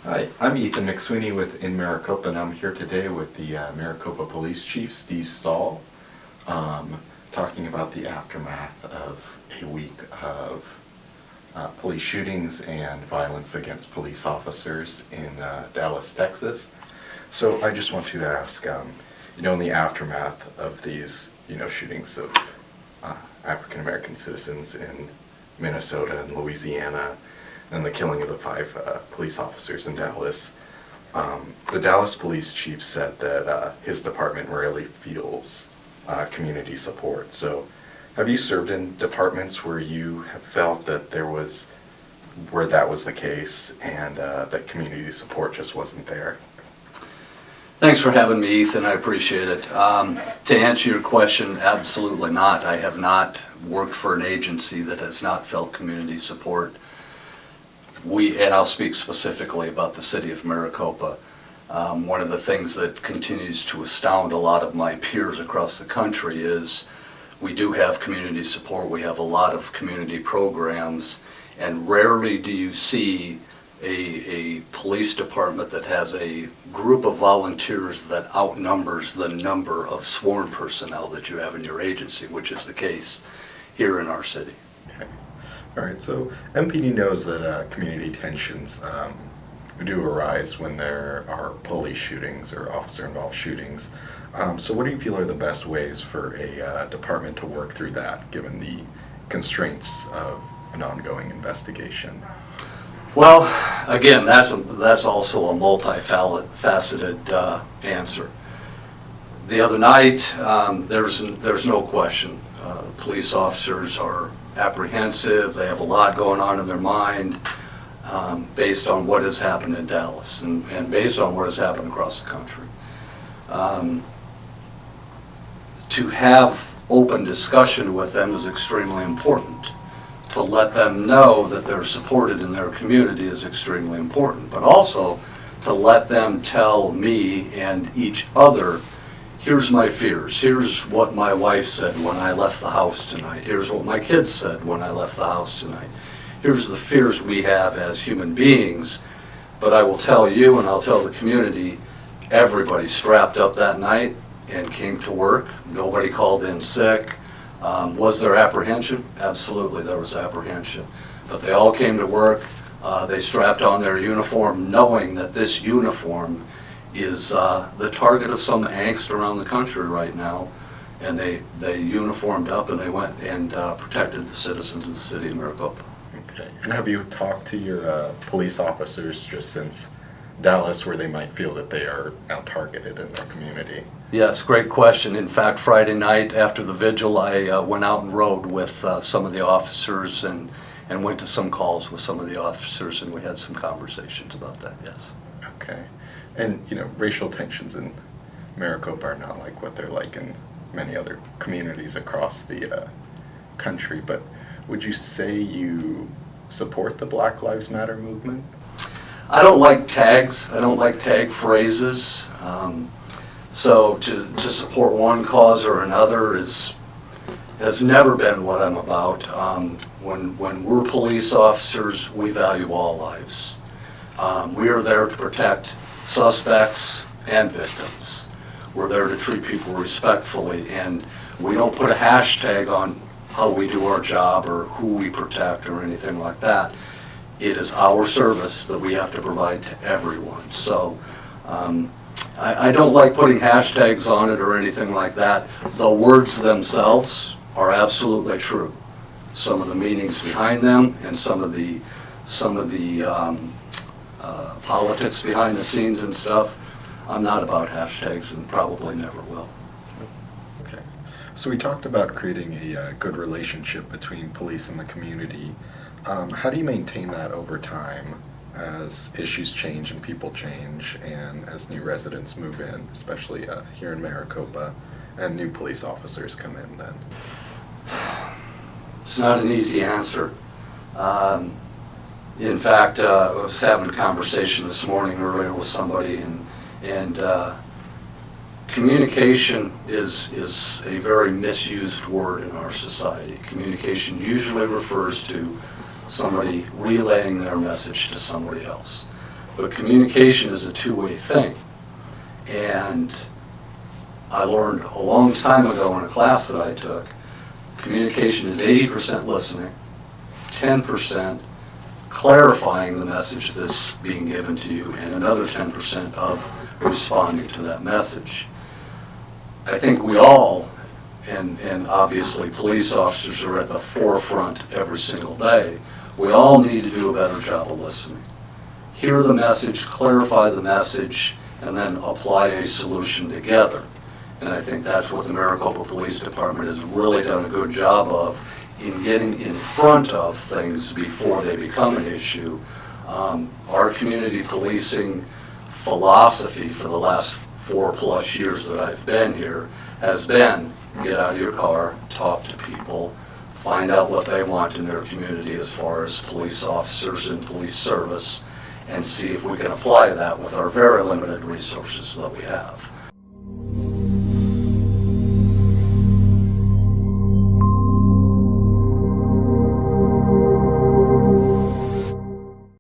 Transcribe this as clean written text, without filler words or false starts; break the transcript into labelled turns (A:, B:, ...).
A: Hi, I'm Ethan McSweeney with InMaricopa, and I'm here today with the Maricopa Police Chief, Stahl, talking about the aftermath of a week of police shootings and violence against police officers in Dallas, Texas. So I just want to ask, in the aftermath of these, shootings of African American citizens in Minnesota and Louisiana, and the killing of the 5 police officers in Dallas, the Dallas police chief said that his department rarely feels community support. So have you served in departments where you have felt that that was the case and that community support just wasn't there?
B: Thanks for having me, Ethan. I appreciate it. To answer your question, absolutely not. I have not worked for an agency that has not felt community support. And I'll speak specifically about the city of Maricopa. One of the things that continues to astound a lot of my peers across the country is we do have community support. We have a lot of community programs, and rarely do you see a police department that has a group of volunteers that outnumbers the number of sworn personnel that you have in your agency, which is the case here in our city.
A: Okay. All right, so MPD knows that community tensions do arise when there are police shootings or officer-involved shootings. So what do you feel are the best ways for a department to work through that, given the constraints of an ongoing investigation?
B: Well, again, that's also a multifaceted answer. The other night, there's no question. Police officers are apprehensive. They have a lot going on in their mind based on what has happened in Dallas and based on what has happened across the country. To have open discussion with them is extremely important. To let them know that they're supported in their community is extremely important, but also to let them tell me and each other, here's my fears, here's what my wife said when I left the house tonight, here's what my kids said when I left the house tonight, here's the fears we have as human beings. But I will tell you, and I'll tell the community, everybody strapped up that night and came to work. Nobody called in sick. Was there apprehension? Absolutely, there was apprehension. But they all came to work. They strapped on their uniform, knowing that this uniform is the target of some angst around the country right now. And they uniformed up and they went and protected the citizens of the city of Maricopa.
A: Okay. And have you talked to your police officers just since Dallas where they might feel that they are now targeted in their community?
B: Yes, great question. In fact, Friday night after the vigil, I went out and rode with some of the officers and went to some calls with some of the officers, and we had some conversations about that, yes.
A: Okay. And, racial tensions in Maricopa are not like what they're like in many other communities across the country, but would you say you support the Black Lives Matter movement?
B: I don't like tags. I don't like tag phrases. So to support one cause or another has never been what I'm about. When we're police officers, we value all lives. We are there to protect suspects and victims. We're there to treat people respectfully, and we don't put a hashtag on how we do our job or who we protect or anything like that. It is our service that we have to provide to everyone. So I don't like putting hashtags on it or anything like that. The words themselves are absolutely true. Some of the meanings behind them and some of the politics behind the scenes and stuff, I'm not about hashtags and probably never will.
A: Okay. So we talked about creating a good relationship between police and the community. How do you maintain that over time as issues change and people change and as new residents move in, especially here in Maricopa, and new police officers come in then?
B: It's not an easy answer. In fact, I was having a conversation this morning earlier with somebody, and communication is a very misused word in our society. Communication usually refers to somebody relaying their message to somebody else. But communication is a two-way thing. And I learned a long time ago in a class that I took, communication is 80% listening, 10% clarifying the message that's being given to you, and another 10% of responding to that message. I think we all, and obviously police officers are at the forefront every single day, we all need to do a better job of listening. Hear the message, clarify the message, and then apply a solution together. And I think that's what the Maricopa Police Department has really done a good job of in getting in front of things before they become an issue. Our community policing philosophy for the last 4+ years that I've been here has been get out of your car, talk to people, find out what they want in their community as far as police officers and police service, and see if we can apply that with our very limited resources that we have.